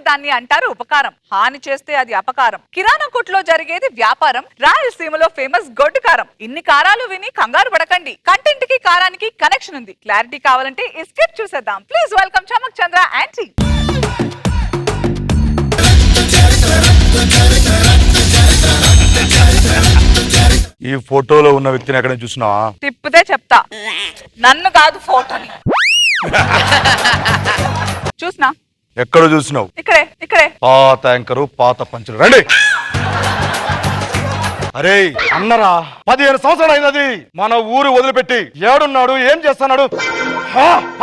దాన్ని అంటారు ఉపకారం. హాని చేస్తే అది అపకారం. కిరాణా కొట్లో జరిగేది వ్యాపారం. రాయలసీమలో ఫేమస్ గొడ్డు కారం. ఇన్ని కారాలు విని కంగారు పడకండి. కంటెంట్ కి కారానికి కనెక్షన్ ఉంది. క్లారిటీ కావాలంటే ఈ స్క్రిప్ట్ చూసేద్దాం. Please welcome Chamak Chandra aunty. ఈ ఫోటోలో ఉన్న వ్యక్తిని ఎక్కడ చూసినావా? తిప్పితే చెప్తా, నన్ను కాదు ఫోటోని. చూసినా? ఎక్కడ చూసినావు? ఇక్కడే ఇక్కడే. పాత యాంకరు, పాత పంచులు. రండి. అరే అన్నరా, 15 సంవత్సరాలు అయినది మన ఊరు వదిలిపెట్టి. ఏడున్నాడు, ఏం చేస్తున్నాడు?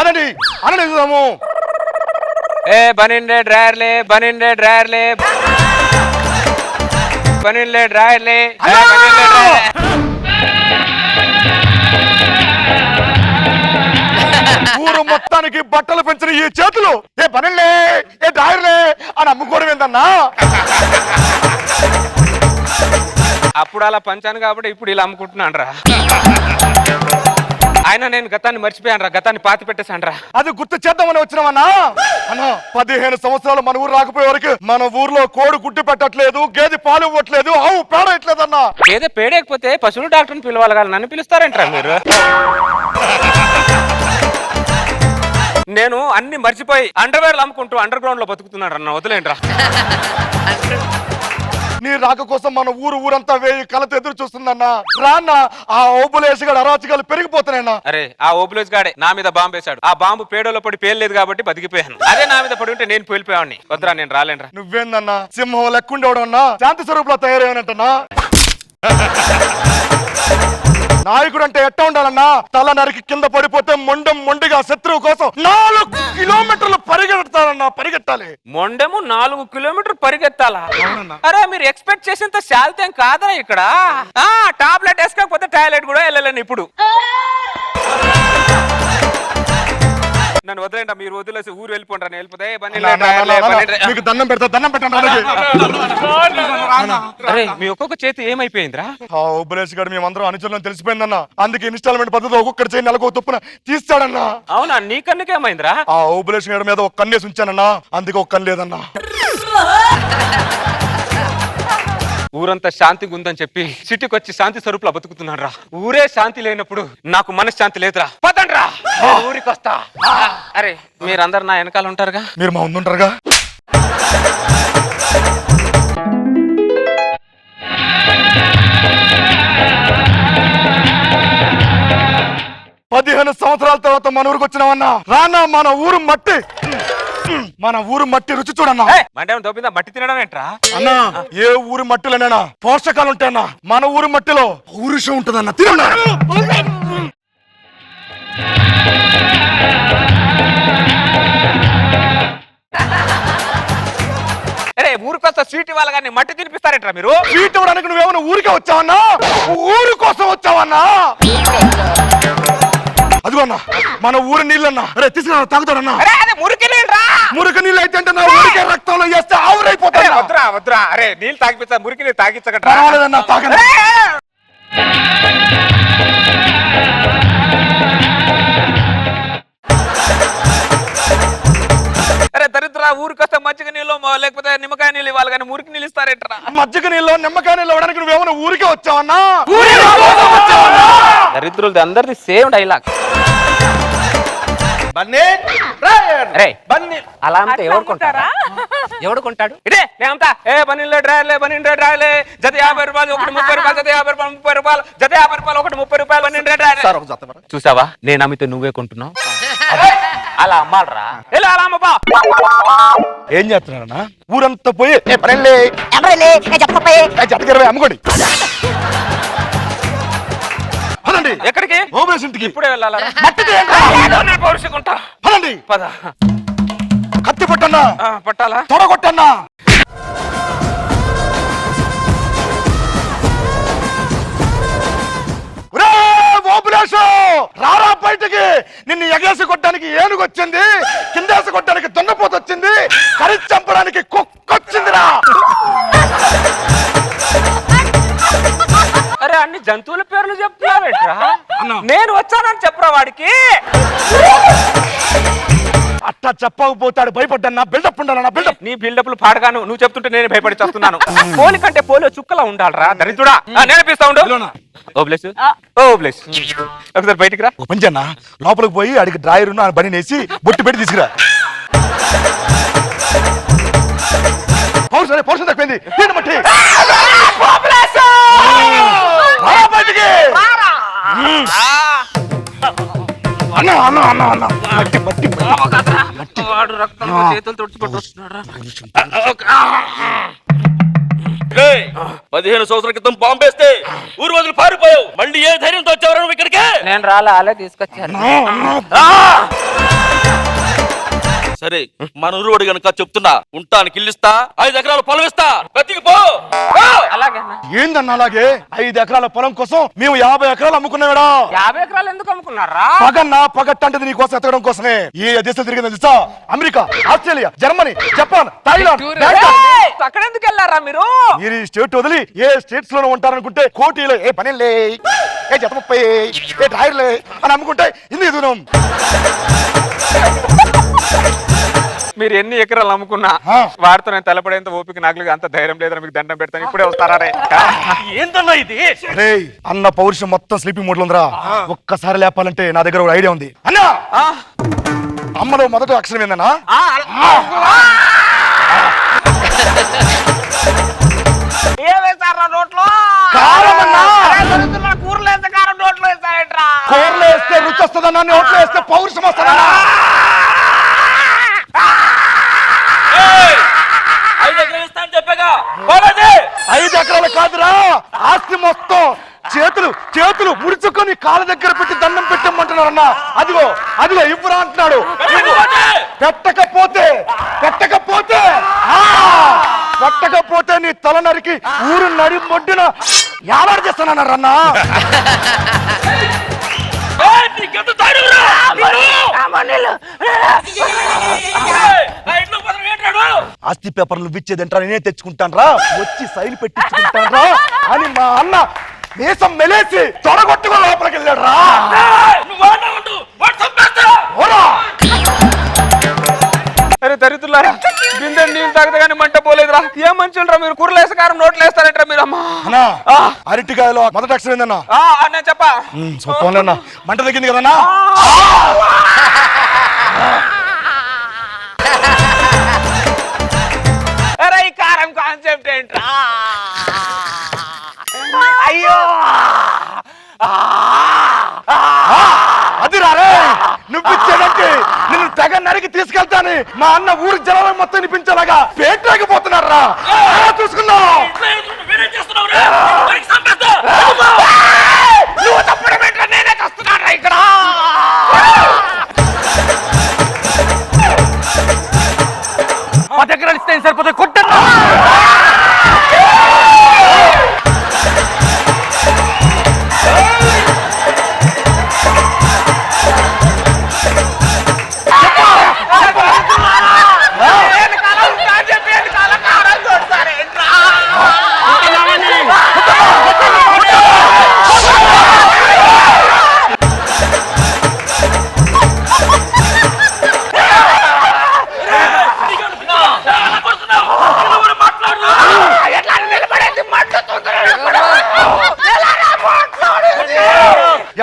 అదండి అన్న చూద్దాము. ఏ బనిండే డ్రైవర్లే, బనిండే డ్రైవర్లే, బనిండే డ్రైవర్లే. ఊరు మొత్తానికి బట్టలు పెంచిన ఈ చేతులు ఏ పనిలే, ఏ డ్రైవర్లే అని అమ్ముకోవడం ఏందన్నా? అప్పుడు అలా పంచాను కాబట్టి ఇప్పుడు ఇలా అమ్ముకుంటున్నాను రా. ఆయన నేను గతాన్ని మర్చిపోయాను రా, గతాన్ని పాతి పెట్టేశాను రా. అది గుర్తు చేద్దామని వచ్చినామన్నా. అన్నా 15 సంవత్సరాలు మన ఊరు రాకపోయే వరకు మన ఊర్లో కోడి గుడ్డు పెట్టట్లేదు, గేదె పాలు ఇవ్వట్లేదు, ఆవు పేడ ఇట్లేదన్నా. ఏదో పేడేకపోతే పశువుల డాక్టర్ని పిలవాలి కదా, నన్ను పిలుస్తారేంట్రా మీరు? నేను అన్ని మర్చిపోయి అండర్వేర్లు అమ్ముకుంటూ అండర్ గ్రౌండ్ లో బతుకుతున్నాడు అన్న, వదిలేంట్రా. నీ రాక కోసం మన ఊరంతా వేయి కలతో ఎదురు చూస్తుందన్నా. రాన్న ఆ ఓబులేసిగాడు అరాచకాలు పెరిగిపోతున్నాయన్నా. అరే ఆ ఓబులేస్ గాడే నా మీద బాంబు వేశాడు. ఆ బాంబు పేడలో పడి పేర్లేదు కాబట్టి బతికిపోయాను. అదే నా మీద పడి ఉంటే నేను పేలిపోయావాడిని. వద్దురా, నేను రాలేనురా. నువ్వేందన్నా సింహం లెక్కుండేవాడు అన్నా, శాంతి స్వరూపులో తయారయ్యానంటన్నా. నాయకుడు అంటే ఎట్ట ఉండాలన్నా? తల నరికి కింద పడిపోతే మొండిగా శత్రువు కోసం 4 కిలోమీటర్లు పరిగెడతానన్నా. పరిగెట్టాలి. మొండెము 4 కిలోమీటర్ పరిగెత్తాలా? అరే మీరు ఎక్స్పెక్ట్ చేసేంత శాలితేం కాదా ఇక్కడ? టాబ్లెట్ వేసుకోకపోతే టాయిలెట్ కూడా వెళ్ళలేను ఇప్పుడు. నన్ను వదిలేండి, మీరు వదిలేసి ఊరు వెళ్ళిపోండి. నేను వెళ్ళిపోతే మీకు దండం పెడతా, దండం పెట్టండి. అరే మీ ఒక్కొక్క చేతి ఏమైపోయిందిరా? ఆ ఓబులేసి గారు మేమందరం అనుచరులను తెలిసిపోయిందన్నా. అందుకే ఇన్స్టాల్మెంట్ పద్ధతి ఒక్కొక్కటి చేయి నెలకు తప్పున తీస్తాడన్నా. అవునా, నీ కన్నుకేమైందిరా? ఆ ఓబులేసి గారి మీద ఒక కన్నేసి ఉంచానన్నా, అందుకే ఒక కన్ను లేదన్నా. ఊరంతా శాంతిగా ఉందని చెప్పి సిటీకి వచ్చి శాంతి స్వరూపులా బతుకుతున్నాడు రా. ఊరే శాంతి లేనప్పుడు నాకు మనశ్శాంతి లేదురా. పదండ్రా, ఊరికి వస్తా. అరే మీరందరు నా వెనకాల ఉంటారుగా? మీరు మా ముందుంటారుగా? పదిహేను సంవత్సరాల తర్వాత మన ఊరికి వచ్చినామన్నా. రానా మన ఊరు మట్టి రుచి చూడన్నా. అంటే దొబ్బిందా మట్టి తినడం ఏంట్రా? అన్నా ఏ ఊరు మట్టిలోనైనా పోషకాలు ఉంటాయన్నా. మన ఊరు మట్టిలో పౌరుషం ఉంటుందన్నా. తినన్నా. అరే ఊరికొస్తా స్వీట్ ఇవ్వాలి కానీ మట్టి తినిపిస్తారేంట్రా మీరు? స్వీట్ ఇవ్వడానికి నువ్వేమన్నా ఊరికే వచ్చావన్నా? ఊరు కోసం వచ్చావన్నా. అదిగోన్నా మన ఊరి నీళ్ళన్నా. అరే తీసుకురా, తాగుతాడన్నా. మురికి నీళ్ళరా? మురికి నీళ్ళు అయితే నా ఊరికే రక్తంలో వేస్తే ఆవురైపోతాయి. వద్దురా వద్దురా, అరే నీళ్ళు తాగిపిస్తా, మురికి నీళ్ళు తాగించగట్రా. తాగండి. అరే దరిద్ర, ఊరికొస్తే మజ్జిగ నీళ్ళు లేకపోతే నిమ్మకాయ నీళ్ళు ఇవ్వాలి కానీ మురికి నీళ్ళు ఇస్తారేంట్రా? మజ్జిగ నీళ్ళు నిమ్మకాయ నీళ్ళు ఇవ్వడానికి నువ్వేమన్నా ఊరికే వచ్చావన్నా? దరిద్రులది అందరిది సేమ్ డైలాగ్. అలా అంటే ఎవరు కొంటారా? ఎవడు కొంటాడు? ఇదే నేనంతా బనీన్లే డ్రైవర్లే, బనీన్లే డ్రైవర్లే, జత 50 రూపాయలు, ఒకటి 30 రూపాయలు, జత 50 రూపాయలు, 30 రూపాయలు, జత 50 రూపాయలు, ఒకటి 30 రూపాయలు, బనీన్లే డ్రైవర్లే. చూసావా, నేను అమ్మితే నువ్వే కొంటున్నావు. అలా అమ్మాలరా? ఎలా అలా అమ్మపా? ఏం చేస్తున్నారన్నా? ఊరంతా పోయి అమ్ముకోండి. ఎక్కడికి? ఇప్పుడే వెళ్ళాలా? పద. కత్తి పట్టన్నా. పట్టాలా? తొడగొట్టన్నా. రారా బయటికి. నిన్ను ఎగేసి కొట్టడానికి ఏనుగు వచ్చింది, కిందేసి కొట్టడానికి దున్నపోత వచ్చింది, కరిచి చంపడానికి కుక్కొచ్చిందిరా. అరే అన్ని జంతువుల పేర్లు చెప్తున్నావేట్రా? నేను వచ్చానని చెప్పరా వాడికి? అట్టా చెప్పకపోతాడు భయపడ్డా బిల్డప్ ఉండాలన్నా బిల్డప్. నీ బిల్డప్లు పాడగాను నువ్వు చెప్తుంటే నేను భయపడి చేస్తున్నాను. పోలి కంటే పోలి చుక్కలా ఉండాలరా దరిద్రుడా. నేర్పిస్తా ఉండు. ఓ బ్లెస్ ఓ బ్లెస్ ఒకసారి బయటికి రా. మంచి లోపలికి పోయి అడిగి డ్రాయర్ బని వేసి బొట్టు పెట్టి తీసుకురా. పౌరుషం తక్కువైంది బట్టి అన్న అన్న అన్న అన్న మట్టి మట్టి మట్టి వాడు రక్తం చేతులు తుడుచుకుంటూ వస్తున్నాడు. 15 సంవత్సరాల క్రితం బాంబేస్తే ఊరు వదిలి పారిపోయావు. మళ్ళీ ఏ ధైర్యంతో వచ్చావు ఇక్కడికి? నేను రాలే అలా తీసుకొచ్చాను. సరే మన ఊరు గనక చెప్తున్నా, ఉంటానికి ఇల్లిస్తా, 5 ఎకరాల పొలం ఇస్తా, బతికిపో. ఏందన్నా అలాగే 5 ఎకరాల పొలం కోసం మేము 50 ఎకరాలు అమ్ముకున్నాడా? 50 ఎకరాలు ఎందుకు అమ్ముకున్నారా? పగన్నా పగట్టంటది నీ కోసం ఎత్తడం కోసమే. ఏ దేశం తిరిగింది తెలుసా? America, Australia, Germany, Japan, Thailand. అక్కడ ఎందుకు వెళ్ళారా మీరు? మీరు ఈ స్టేట్ వదిలి ఏ స్టేట్స్ లోనే ఉంటారనుకుంటే కోటీలో ఏ పనిలే, ఏ జత 30, ఏ డ్రాయర్లే అని అమ్ముకుంటే ఇందుకు దూరం. మీరు ఎన్ని ఎకరాలు అమ్ముకున్నా వారితో నేను తలపడేంత ఓపిక నాకు అంత ధైర్యం లేదని మీకు దండం పెడతాను. ఇప్పుడే వస్తారా? ఏంటన్నా ఇది? రే అన్న పౌరుషం మొత్తం స్లీపింగ్ మోడ్ లో ఉందిరా. ఒక్కసారి లేపాలంటే నా దగ్గర ఒక ఐడియా ఉంది. అన్నా అమ్మలో మొదటి అక్షరం ఏందన్నా? కూరలో వేస్తే రుచి వస్తుందన్నా, నోట్లో వేస్తే పౌరుషం వస్తుందన్నా. 5 ఎకరాలు ఇస్తా అని చెప్పాగా. 5 ఎకరాలు కాదురా, ఆస్తి మొత్తం చేతులు చేతులు ముడుచుకొని కాళ్ళ దగ్గర పెట్టి దండం పెట్టమంటున్నారన్నా. అదిగో అదిగో ఇవ్వరా అంటున్నాడు. పెట్టకపోతే పెట్టకపోతే పెట్టకపోతే నీ తల నరికి ఊరు నడి మొడ్డున యావాడు చేస్తానన్నారన్నా. ఆస్తి పేపర్లు ఇచ్చేదంటా నేనే తెచ్చుకుంటాను రా, వచ్చి సైలు పెట్టించుకుంటాను రా అని మా అన్న దేశం మెలేసి తొడగొట్టుకో లోపలికి వెళ్ళాడు రా. అరే దరిద్రులారా, బిందె నీళ్ళు తాగితే కానీ మంట పోలేదురా. ఏ మనుషులరా మీరు? కూరలు వేసకారం నోట్లు వేస్తారంటారా మీరు? అమ్మా అరటికాయలో మొదటి అక్షరం ఏందన్నా? నేను చెప్పా చెప్పాలన్నా మంట తగ్గింది కదన్నా. అరే ఈ కారం కాన్సెప్ట్ ఏంట్రా? అయ్యో అది రారే, నువ్వు ఇచ్చేదంటే నిన్ను తెగ నరికి తీసుకెళ్తాను. మా అన్న ఊరి జనాలకు మొత్తం వినిపించేలాగా పేటలేకపోతున్నారు రా. చూసుకుందాం. నువ్వు తప్పడం ఏంట్రా? నేనే వస్తున్నాను ఇక్కడ. మా దగ్గర ఇస్తే సరిపోతే కొట్టన్నా.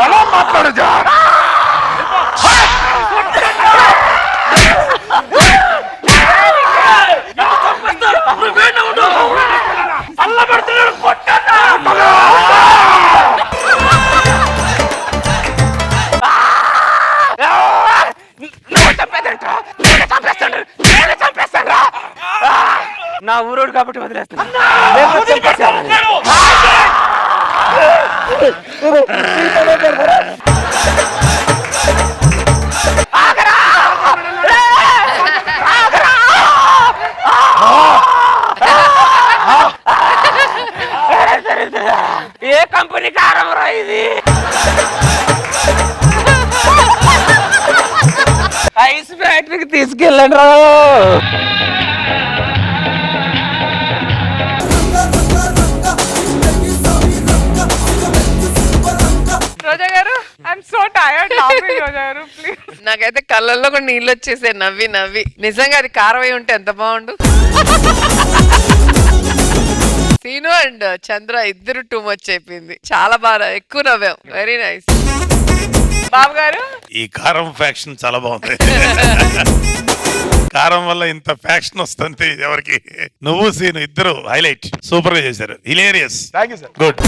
ఎలా మాట్లాడదా? నా ఊరోడు కాబట్టి వదిలేస్తాను. ఏ కంపెనీ కారం రా ఇది? ఐస్ ఫ్యాక్టరీకి తీసుకెళ్ళండి రా. రోజా గారు, ఐఎమ్ సో టైర్డ్. రోజా గారు ప్లీజ్. నాకైతే కళ్ళల్లో కూడా నీళ్ళు వచ్చేసాయి నవ్వి నవ్వి. నిజంగా అది కారం అయి ఉంటే ఎంత బాగుండు. సీను అండ్ చంద్ర ఇద్దరు టూ మచ్ అయిపోయింది. చాలా బాగా ఎక్కువ నవ్వాం. Very nice. బాబు గారు ఈ కారం ఫ్యాక్షన్ చాలా బాగుంది. కారం వల్ల ఇంత ఫ్యాక్షన్ వస్తుంది ఎవరికి. నువ్వు సీను ఇద్దరు హైలైట్, సూపర్ గా చేశారు, hilarious, thank you sir. Good.